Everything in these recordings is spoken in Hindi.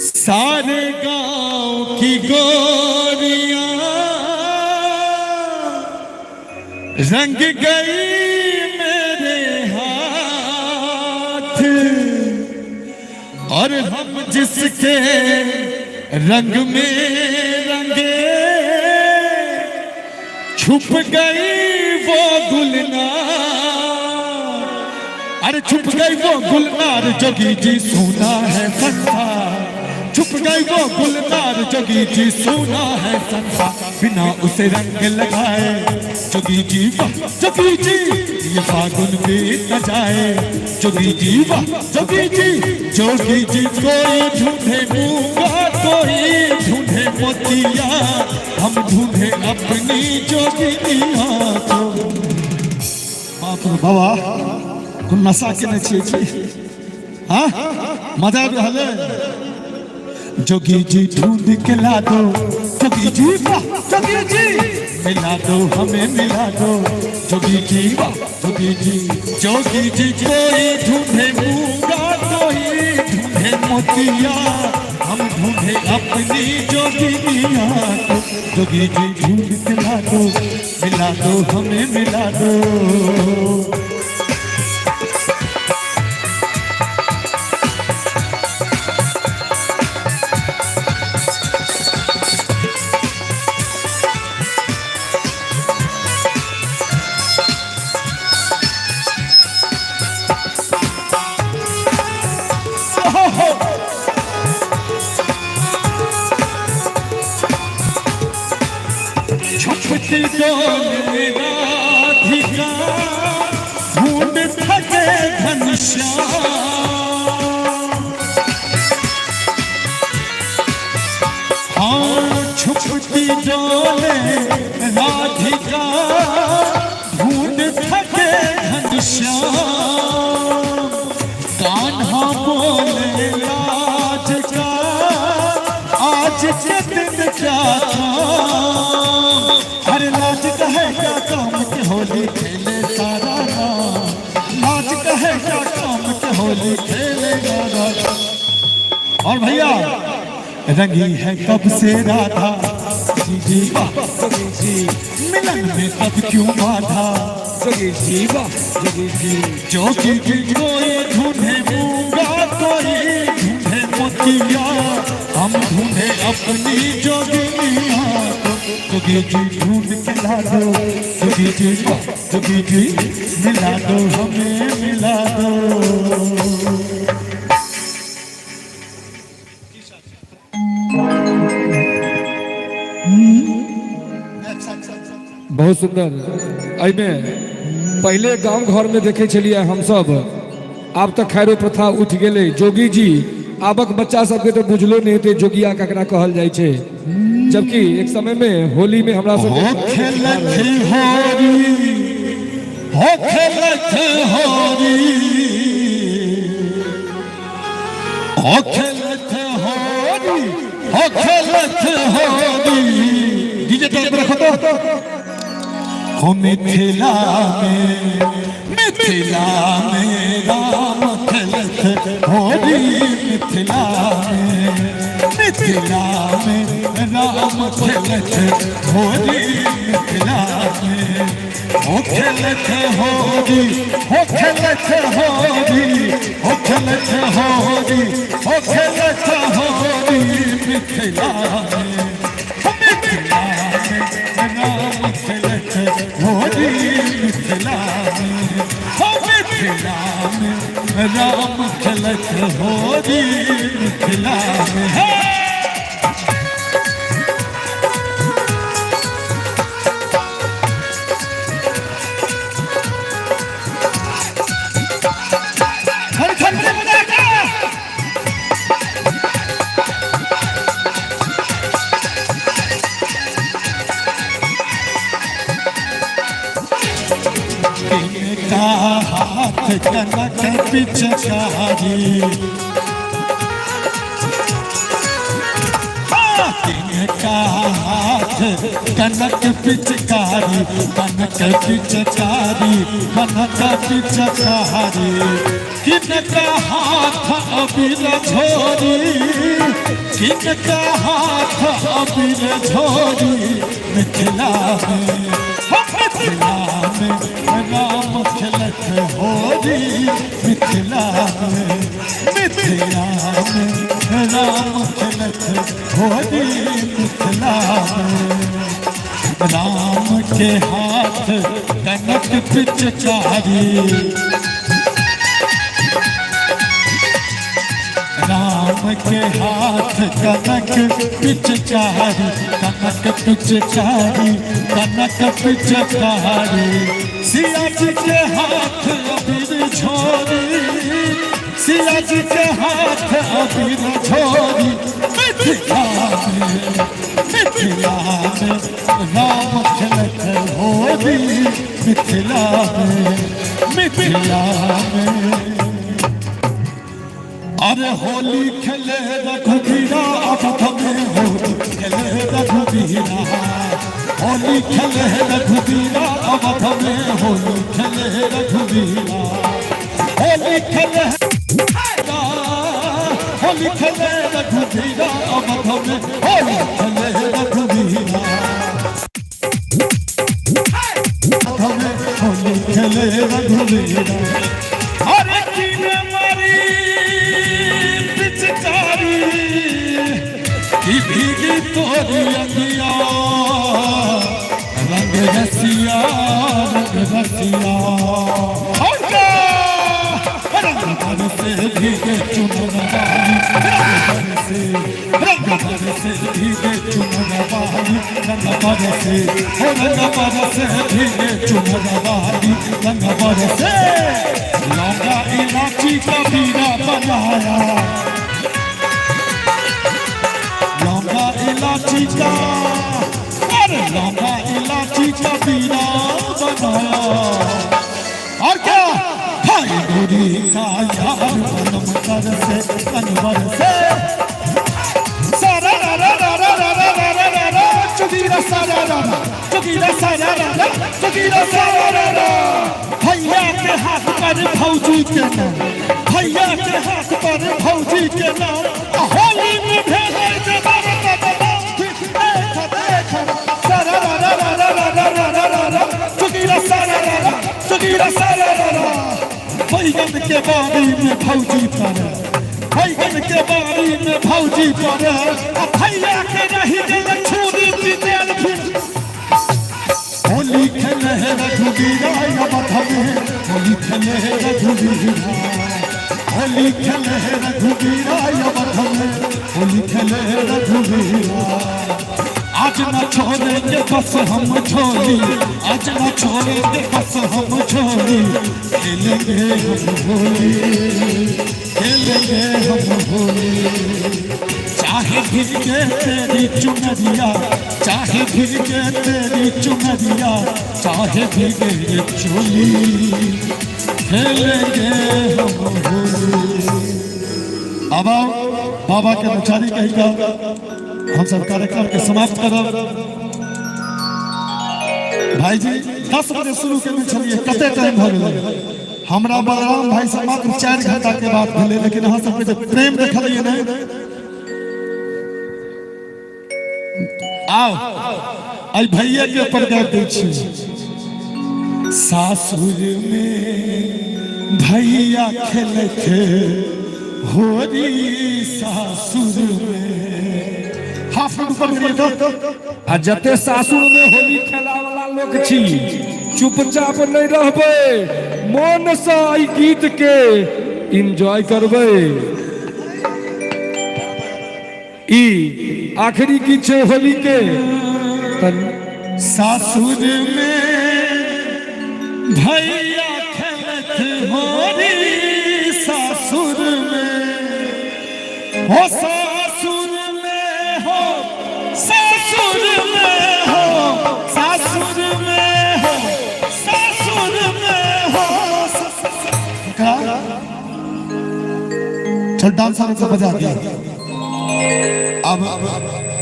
सारे गांव की गोरियां रंग गई मेरे हाथ, और हम जिसके रंग में रंगे छुप गई वो गुलनार। अरे छुप गई वो गुलनार जोगी जी सोना है संसार, छुप गई वो गुलनार जोगी जी सोना है संसार। बिना उसे रंग लगाए जोगी जी वाह जोगी जी, ये फागुन बीत न जाए जोगी जी वाह जोगी जी। जोगी जी कोई ढूंढे मूंगा कोई ढूंढे मोतिया, हम ढूंढे अपनी जोगिनिया को। बाप रे बाबा तुम नशा केने छिए हाँ मजा भी हले। जोगी जी ढूंढ के ला दो जोगी जी वाह जोगी जी, मिला दो हमें मिला दो जोगी जी वाह जोगी जी। जोगी जी कोई ढूंढे मूंगा कोई ढूंढे मोतिया, हम ढूंढे अपनी जोगिनिया को। जोगी जी ढूंढ के ला दो मिला दो हमें मिला दो। छुपती राधिका ढूंढ थके घनश्याम, हाँ छुपती डोले राधिका ढूंढ थके घनश्याम। कान्हा बोले लाज का आज के दिन क्या था, हर लाज का है क्या काम के होली खेले सारा राम, लाज का है क्या काम के होली खेले सारा राम। और भैया रंगी है कब से राधा जी जी वाह जोगी जी, मिलन में कब क्यों बाधा जोगी जी वाह जोगी जी। जोगी जी कोई ढूंढे मूंगा कोई ढूंढे मोतिया, हम ढूंढे अपनी जोगिनिया को। जोगी जी ढूंढ के ला दो जोगी जी वाह जोगी जी, मिला दो हमें मिला दो। बहुत सुंदर। अइमे पहले गांव घर में देखे चलिए हम सब, अब तक खैरो प्रथा उठ गए। जोगी जी आबक बच्चा सबके तो बुझलो नहीं थे जोगिया ककरा कहल जाय छे, जबकि एक समय में होली में हमरा सब मिथिला में राम खेलत होली, मिथिला में राम खेलत होली, मिथिला में हो खेलत होली हो खेलत होली हो खेलत होली हो खेलत होली, मिथिला में राम खेलत होली, मिथिला में राम खेलत होली, मिथिला में। हाथ कनक पिचकारी, तिनका हाथ कनक पिचकारी कनक पिचकारी कनक पिचकारी किनका हाथ अबीर झोरी किनका हाथ अबीर झोरी मिथिला में राम खेलत होरी मिथिला में राम खेलत होरी मिथिला में राम के हाथ कनक पिचकारी राम के हाथ कनक पिचकारी कनक पिचकारी कनक पिचकारी सिया जी के हाथ अबीर झोरी सिया जी के हाथ अबीर झोरी मिथिला में राम खेलत होरी मिथिला में अरे होली खेले रघुबीरा अब में होली खेले रघुबीरा होली खेले रघुबीरा अब में होली खेले रघुबीरा होली खेले रघुबीरा अब में होली खेले रघुबीरा होली खेले रघुबीरा अरे कीने मारी पिचकारी की भीगी तोरी अंगिया रंग रसिया रंग से भीगे चुनर वाली रंग से भीगे चुनर वाली रंग से भीगे चुनर वाली रंग से लौंगा इलाची का बीना बनाया लौंगा इलाची का अरे लौंगा इलाची का बीना बनाया और क्या भाई गोरी का यार बनम कर से अनवर से सारा रा रा रा रा रा रा रा रा रा रा चुगीरा सारा रा रा चुगीरा सारा रा रा चुगीरा सारा रा रा भैया के हाथ पर भौजी के नाम भैया के हाथ पर भौजी के नाम होली में भेजे जवान सारा रा रा रा रा रा रा रा रा रा चुगीरा सारा रा रा चुगीरा सारा रा रा बैगन के बारी में भौजी पर बैगन के बारी में भौजी पर भैया के रही जल छूरी तेल फिर होली खेले रघुबीरा होली खेले रघुबीरा होली खेले रघुबीरा होली खेले रघुबीरा आज न छोड़ेंगे बस हम छोड़ी आज न छोड़ेंगे बस हम छोड़ी खेलेंगे हम होली चाहे भीगे तेरी चुनरिया चाहे भीगे तेरी चुनरिया चाहे भीगे ये चोली खेलेंगे हम होली। अब बाबा के नचारी कहेगा हम सब कार्यक्रम के समाप्त करब भाई जी 10 बजे शुरू करने चलिए कते टाइम हो गए हमरा बलराम भाई से मात्र 4 घंटा के बाद भेले लेकिन अहाँ सबके जो प्रेम देखलिए ना आओ आई भैया के प्रकार दै छी सासुर में भैया खेलत होरी सासुर में हाथ ऊपर करिए तो आ जते सासुर में होली खेला वाला लोग छी चुपचाप नहीं रहबे मन से ई गीत के एंजॉय करबे ई आखिरी गीत छे होली के सासुर में भैया खेलत होरी सासुर में हो सासुर में हो सासुर में हो सासुर में हो सासुर में हो चल डांसर को बजा दिया अब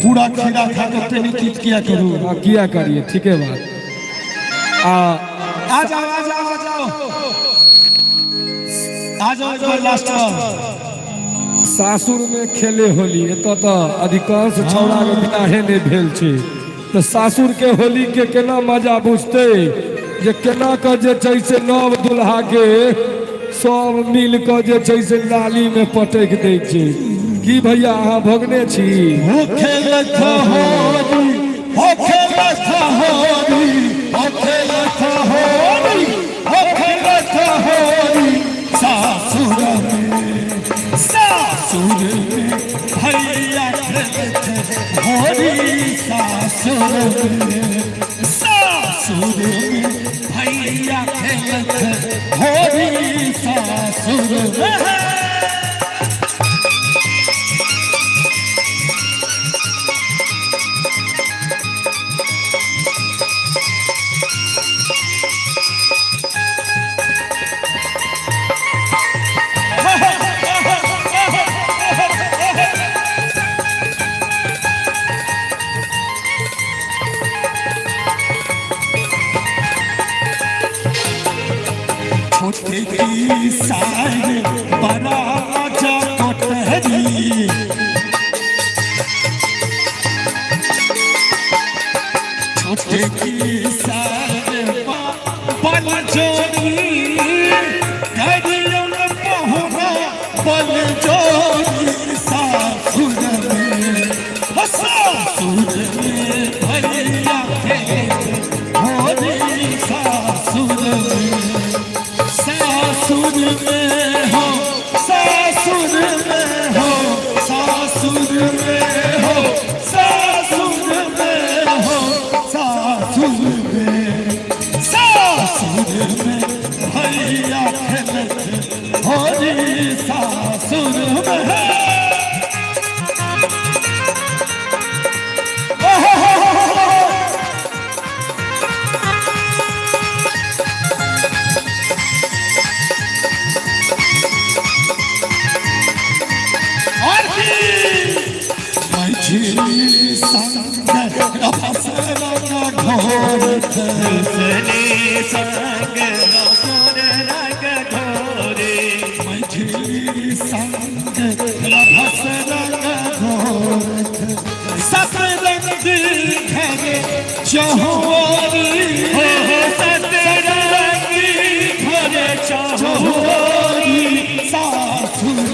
पूरा खीरा खा कर तेरी चीज किया करूँ। हाँ किया करिए, ठीक है बात। आ जाओ आ जाओ आ जाओ आ जाओ लास्ट सासुर में खेले होली, एतऽ तऽ अधिकांश छौड़ा के बियाहे नहि भेल छै, तऽ सासुर के होली के केना मजा बुझते, जे केना के जे छै से नव दुल्हा के सब मिल के जे छै से नाली में पटक दै छै। की भैया अहाँ भोगने छी? हो खेलत होली हो खेलत होली हो खेलत होली हो खेलत होली सासुर में भैया खेलत होली सासुर में भैया खेलत होली सासुर में। छोटे की सारे बड़ा आजा कोठरी, छोटे की सारे बल जोड़ी करियो न पहुना बल जोड़ी सासुर में भैया के होली सासुर में। सासुर में हो सासुर में हो सासुर में हो सासुर में हो सासुर में भैया खेलत होली सासुर में। झिली संग फसला घोर झिली संग घोरे झिली संग फसला घोर सतरंग घरे चहुरी सतरंग घरे चहुरी सासुर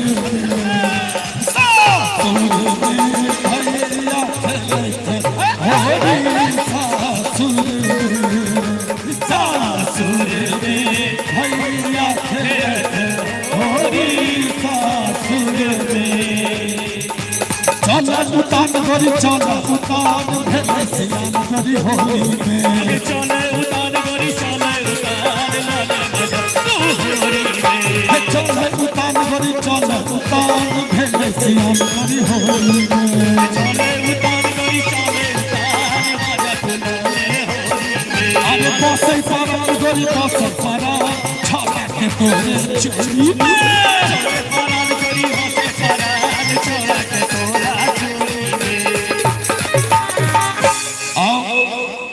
उतान गरी चला उतान भेले सियान गरी होली में चले उतान गरी चले उतान गरी चले उतान भेले सियान गरी होली में चले उतान गरी चले अरे बसे पारा गरी बसे पारा छला के तोरे चोरी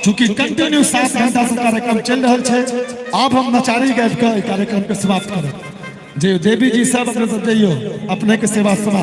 चूंकि कंटिन्यू 7 घंटा से कार्यक्रम चल रहा है, अब हम नचारी गायब का कार्यक्रम के समाप्त करें। जे देवी जी सब अपने से जइयो अपने के सेवा समाप्त।